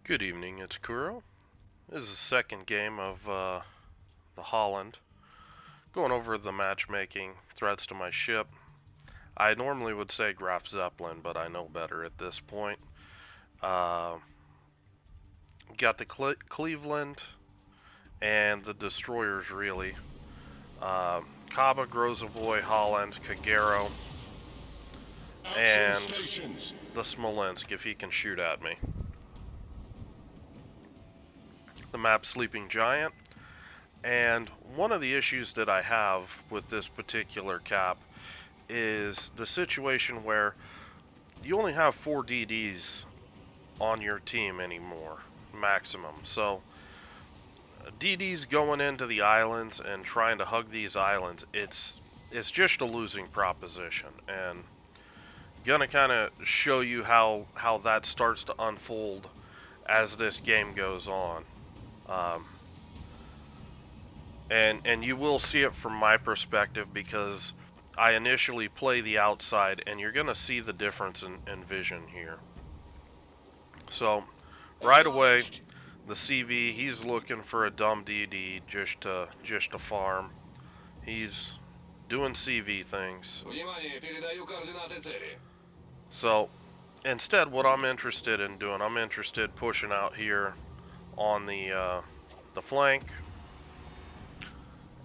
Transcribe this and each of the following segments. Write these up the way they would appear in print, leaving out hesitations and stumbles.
Good evening, it's Kuro. This is the second game of the Holland. Going over the matchmaking, threats to my ship. I normally would say Graf Zeppelin, but I know better at this point. Got the Cleveland and the destroyers, really. Kaba, Grozavoy, Holland, Kagero, and the Smolensk, if he can shoot at me. The map Sleeping Giant. And one of the issues that I have with this particular cap is the situation where you only have 4 DDs on your team anymore, maximum. So DDs going into the islands and trying to hug these islands, it's just a losing proposition. And gonna kind of show you how that starts to unfold as this game goes on. And you will see it from my perspective because I initially play the outside, and you're going to see the difference in vision here. So, right away, the CV, he's looking for a dumb DD just to farm. He's doing CV things. So, instead, what I'm interested in doing, I'm interested pushing out here on the flank.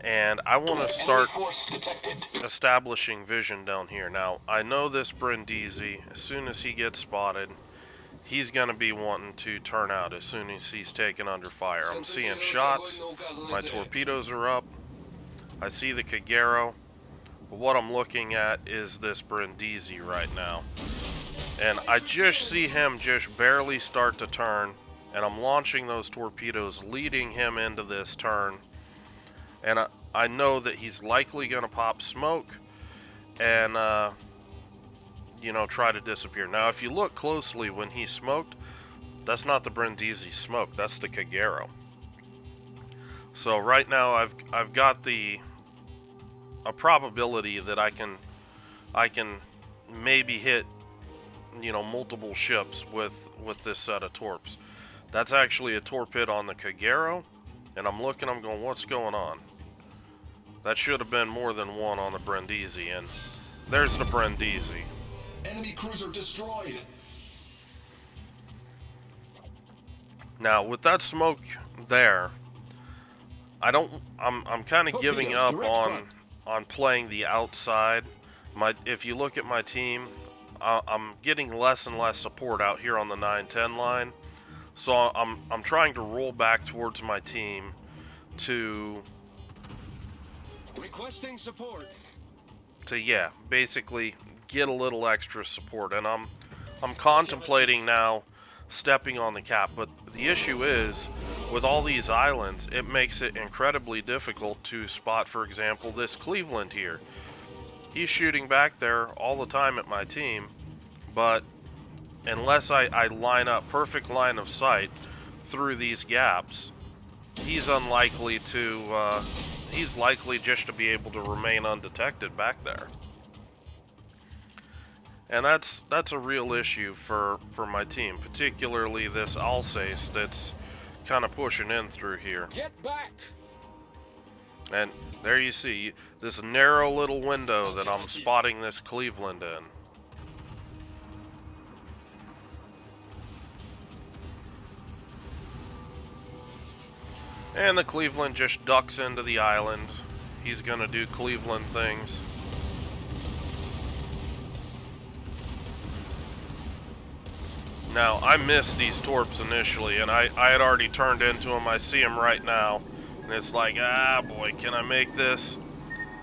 And I want to start establishing vision down here. Now, I know this Brindisi, as soon as he gets spotted, he's going to be wanting to turn out as soon as he's taken under fire. I'm seeing shots, my torpedoes are up, I see the Kagero, but what I'm looking at is this Brindisi right now. And I just see him just barely start to turn, and I'm launching those torpedoes, leading him into this turn. And I know that he's likely going to pop smoke and, try to disappear. Now, if you look closely when he smoked, that's not the Brindisi smoke. That's the Kagero. So right now I've got a probability that I can maybe hit, multiple ships with this set of torps. That's actually a torpedo on the Kagero, and I'm going, what's going on? That should have been more than one on the Brindisi, and there's the Brindisi. Enemy cruiser destroyed. Now, with that smoke there, I'm kind of giving up on playing the outside. If you look at my team, I'm getting less and less support out here on the 9-10 line. So I'm trying to roll back towards my team to requesting support. To basically get a little extra support, and I'm contemplating now stepping on the cap, but the issue is with all these islands, it makes it incredibly difficult to spot, for example, this Cleveland here. He's shooting back there all the time at my team, but unless I line up perfect line of sight through these gaps, he's unlikely to he's likely just to be able to remain undetected back there. And that's a real issue for my team, particularly this Alsace that's kind of pushing in through here. Get back! And there you see this narrow little window that I'm spotting this Cleveland in. And the Cleveland just ducks into the island. He's gonna do Cleveland things. Now, I missed these torps initially, and I had already turned into them. I see them right now, and it's like, ah boy, can I make this?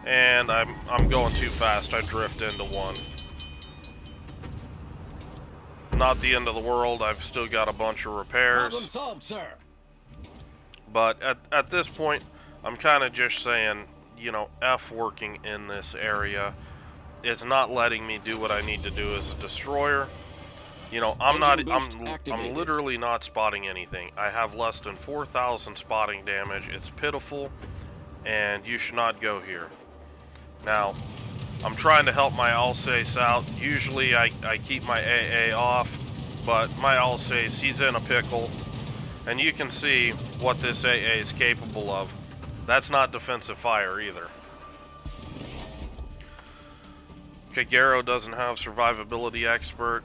And I'm going too fast. I drift into one. Not the end of the world. I've still got a bunch of repairs. Problem solved, sir. But at this point, I'm kind of just saying, F working in this area. It's not letting me do what I need to do as a destroyer. I'm literally not spotting anything. I have less than 4,000 spotting damage. It's pitiful, and you should not go here. Now, I'm trying to help my Alsace out. Usually I keep my AA off, but my Alsace, he's in a pickle. And you can see what this AA is capable of. That's not defensive fire either. Kagero doesn't have survivability expert.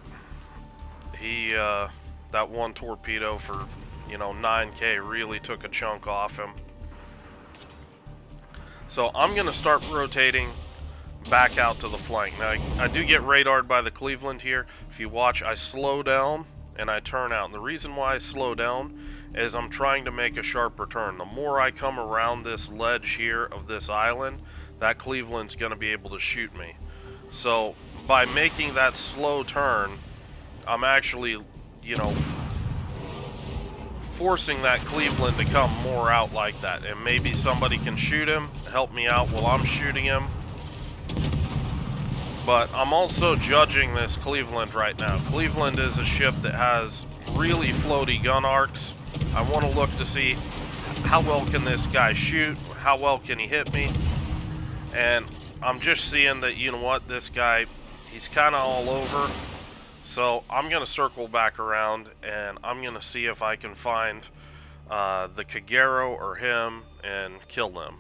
He, that one torpedo for, 9K really took a chunk off him. So I'm going to start rotating back out to the flank. Now, I do get radared by the Cleveland here. If you watch, I slow down and I turn out. And the reason why I slow down is I'm trying to make a sharper turn. The more I come around this ledge here of this island, that Cleveland's going to be able to shoot me. So by making that slow turn, I'm actually, forcing that Cleveland to come more out like that. And maybe somebody can shoot him, help me out while I'm shooting him. But I'm also judging this Cleveland right now. Cleveland is a ship that has really floaty gun arcs. I want to look to see how well can this guy shoot, how well can he hit me. And I'm just seeing that, this guy, he's kind of all over. So I'm going to circle back around and I'm going to see if I can find the Kagero or him and kill them.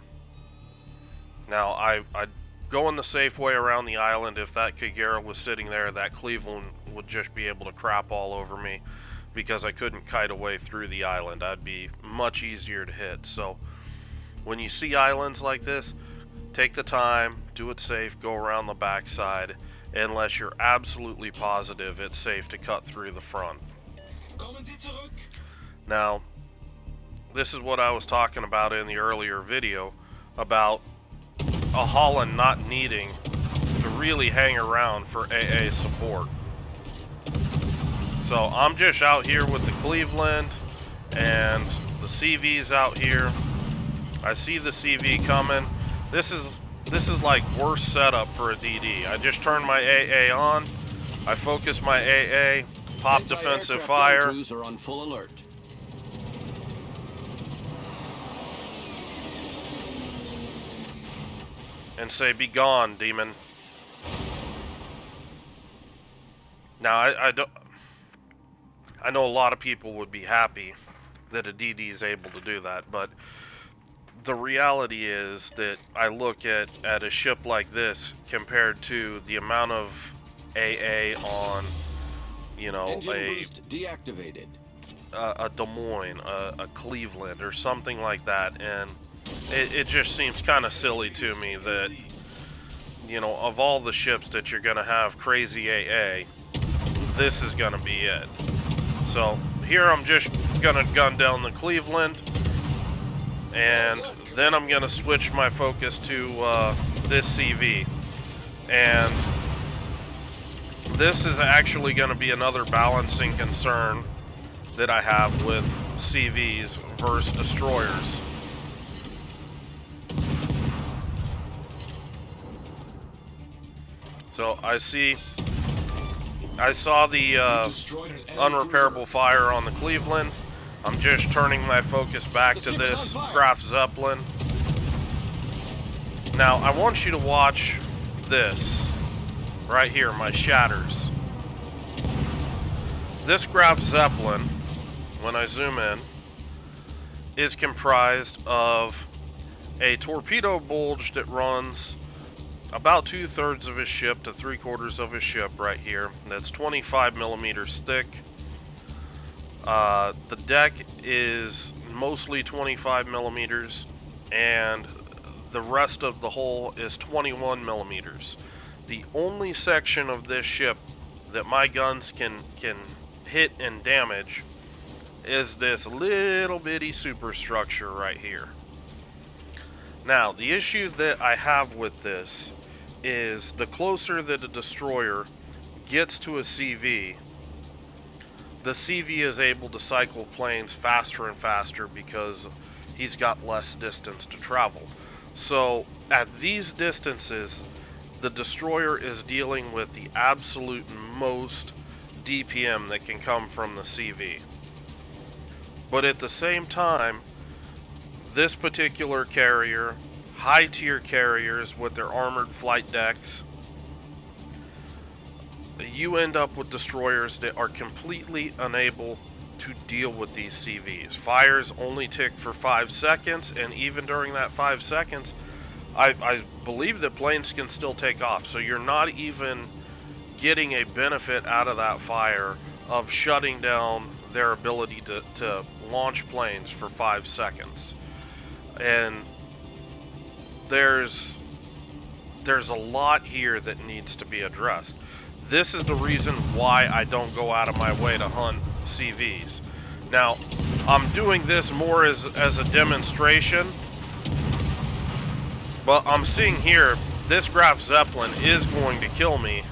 Now, I'd go in the safe way around the island. If that Kagero was sitting there, that Cleveland would just be able to crap all over me because I couldn't kite away through the island. I'd be much easier to hit. So when you see islands like this, take the time, do it safe, go around the backside, unless you're absolutely positive it's safe to cut through the front. Now, this is what I was talking about in the earlier video about a Halland not needing to really hang around for AA support. So I'm just out here with the Cleveland and the CV's out here. I see the CV coming. This is like worst setup for a DD. I just turn my AA on. I focus my AA, pop defensive fire. Crews are on full alert. And say, "Be gone, demon." Now, I know a lot of people would be happy that a DD is able to do that, but the reality is that I look at a ship like this compared to the amount of AA on, Engine boost deactivated. a Des Moines, a Cleveland, or something like that, and it just seems kind of silly to me that, of all the ships that you're going to have crazy AA, this is going to be it. So here I'm just going to gun down the Cleveland, and then I'm going to switch my focus to this CV. And this is actually going to be another balancing concern that I have with CVs versus destroyers. So I saw the unrepairable fire on the Cleveland. I'm just turning my focus back to this Craft Zeppelin. Now I want you to watch this right here, my shatters. This Craft Zeppelin, when I zoom in, is comprised of a torpedo bulge that runs about 2/3 of his ship to 3/4 of his ship right here. That's 25 millimeters thick. The deck is mostly 25 millimeters, and the rest of the hull is 21 millimeters. The only section of this ship that my guns can hit and damage is this little bitty superstructure right here. Now, the issue that I have with this is the closer that a destroyer gets to a CV, the CV is able to cycle planes faster and faster because he's got less distance to travel. So at these distances, the destroyer is dealing with the absolute most DPM that can come from the CV. But at the same time, this particular carrier, high tier carriers with their armored flight decks, you end up with destroyers that are completely unable to deal with these CVs. Fires only tick for 5 seconds, and even during that 5 seconds, I believe that planes can still take off. So you're not even getting a benefit out of that fire of shutting down their ability to launch planes for 5 seconds. And there's a lot here that needs to be addressed. This is the reason why I don't go out of my way to hunt CVs. Now, I'm doing this more as a demonstration, but I'm seeing here this Graf Zeppelin is going to kill me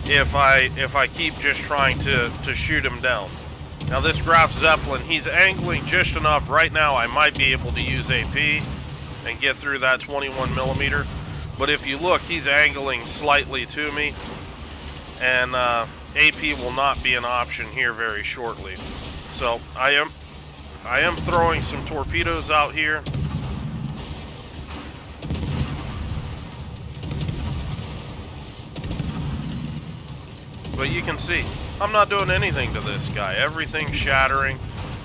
if I keep just trying to shoot him down. Now this Graf Zeppelin, he's angling just enough. Right now I might be able to use AP and get through that 21mm. But if you look, he's angling slightly to me, and AP will not be an option here very shortly. So I am throwing some torpedoes out here. But you can see, I'm not doing anything to this guy. Everything's shattering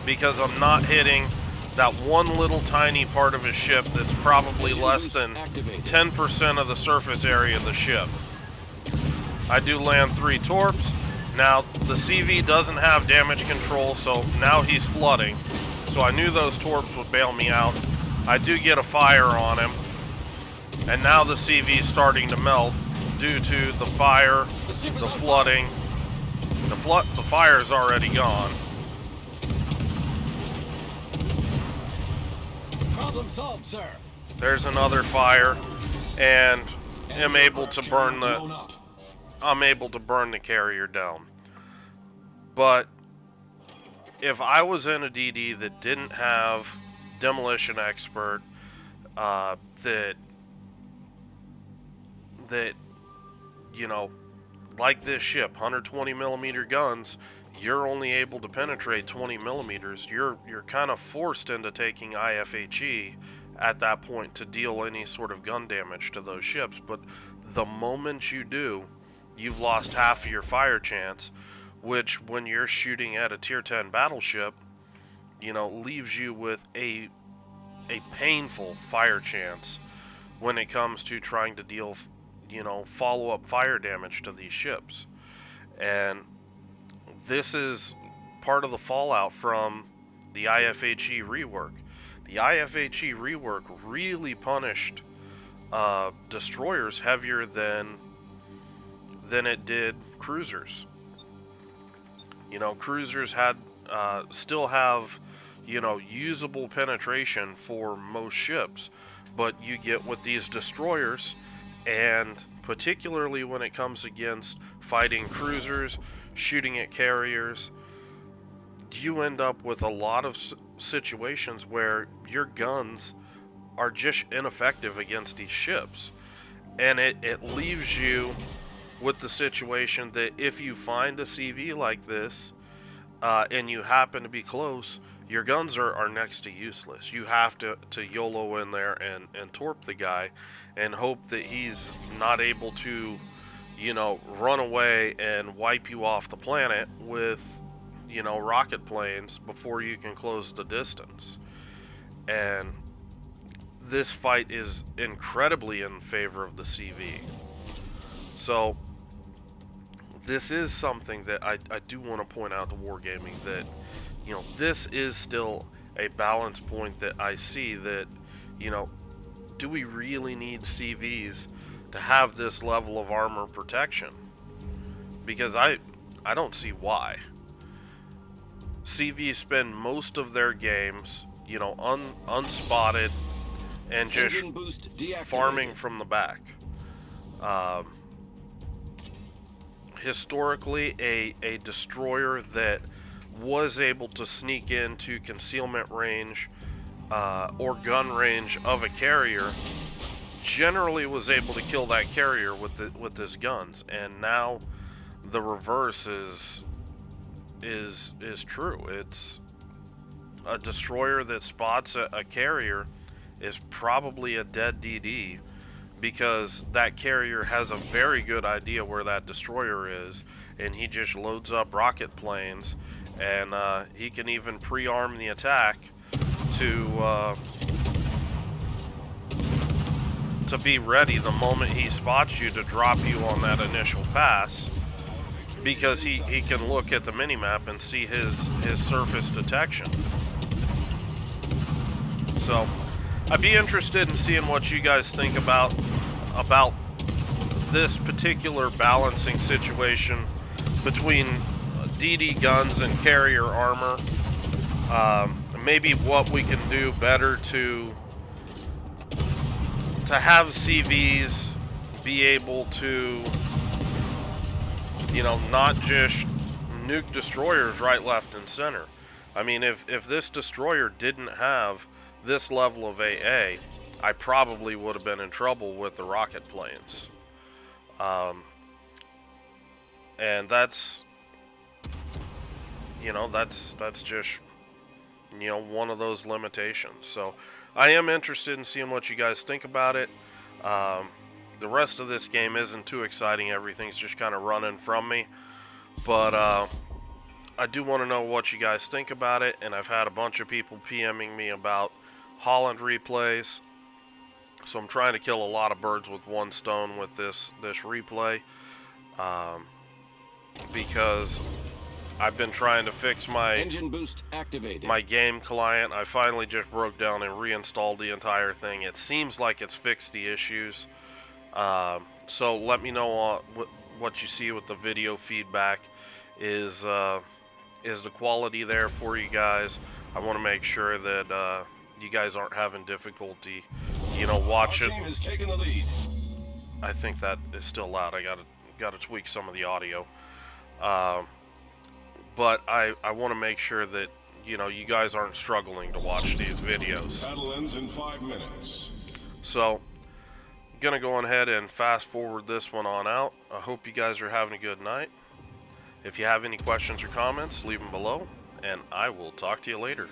because I'm not hitting that one little tiny part of his ship that's probably less than 10% of the surface area of the ship. I do land 3 torps. Now, the CV doesn't have damage control, so now he's flooding. So I knew those torps would bail me out. I do get a fire on him. And now the CV is starting to melt due to the fire, the flooding. The fire is already gone. Problem solved, sir. There's another fire, and I'm able to burn the carrier down. But if I was in a DD that didn't have demolition expert, that you know, like this ship, 120mm guns, you're only able to penetrate 20mm. You're kind of forced into taking IFHE at that point to deal any sort of gun damage to those ships. But the moment you do, you've lost half of your fire chance, which when you're shooting at a tier 10 battleship, you know, leaves you with a painful fire chance when it comes to trying to deal, you know, follow-up fire damage to these ships. And this is part of the fallout from the IFHE rework. The IFHE rework really punished destroyers heavier than it did cruisers. You know, cruisers had still have, you know, usable penetration for most ships, but you get with these destroyers, and particularly when it comes against fighting cruisers, shooting at carriers, you end up with a lot of situations where your guns are just ineffective against these ships. And it leaves you with the situation that if you find a CV like this, and you happen to be close, your guns are next to useless. You have to YOLO in there and torp the guy and hope that he's not able to, you know, run away and wipe you off the planet with, you know, rocket planes before you can close the distance. And this fight is incredibly in favor of the CV. So this is something that I do want to point out to Wargaming, that, you know, this is still a balance point that I see, that, you know, do we really need CVs to have this level of armor protection? Because I don't see why. CVs spend most of their games, you know, unspotted and just farming from the back. Historically, a destroyer that was able to sneak into concealment range or gun range of a carrier generally was able to kill that carrier with his guns. And now the reverse is true. It's a destroyer that spots a carrier is probably a dead DD, because that carrier has a very good idea where that destroyer is, and he just loads up rocket planes and he can even pre-arm the attack to be ready the moment he spots you to drop you on that initial pass, because he can look at the minimap and see his surface detection. So I'd be interested in seeing what you guys think about this particular balancing situation between DD guns and carrier armor. Maybe what we can do better to have CVs be able to, you know, not just nuke destroyers right, left, and center. I mean, if this destroyer didn't have this level of AA, I probably would have been in trouble with the rocket planes. And that's, you know, that's just, you know, one of those limitations. So I am interested in seeing what you guys think about it. The rest of this game isn't too exciting. Everything's just kind of running from me. But I do want to know what you guys think about it. And I've had a bunch of people PMing me about Halland replays. So I'm trying to kill a lot of birds with one stone with this replay. Because I've been trying to fix my engine boost activated. My game client. I finally just broke down and reinstalled the entire thing. It seems like it's fixed the issues. So let me know what you see with the video feedback. Is the quality there for you guys? I want to make sure that you guys aren't having difficulty, you know, watching. Our team is taking the lead. I think that is still loud. I gotta tweak some of the audio. But I want to make sure that, you know, you guys aren't struggling to watch these videos. Battle ends in 5 minutes. So, I'm gonna go ahead and fast forward this one on out. I hope you guys are having a good night. If you have any questions or comments, leave them below, and I will talk to you later.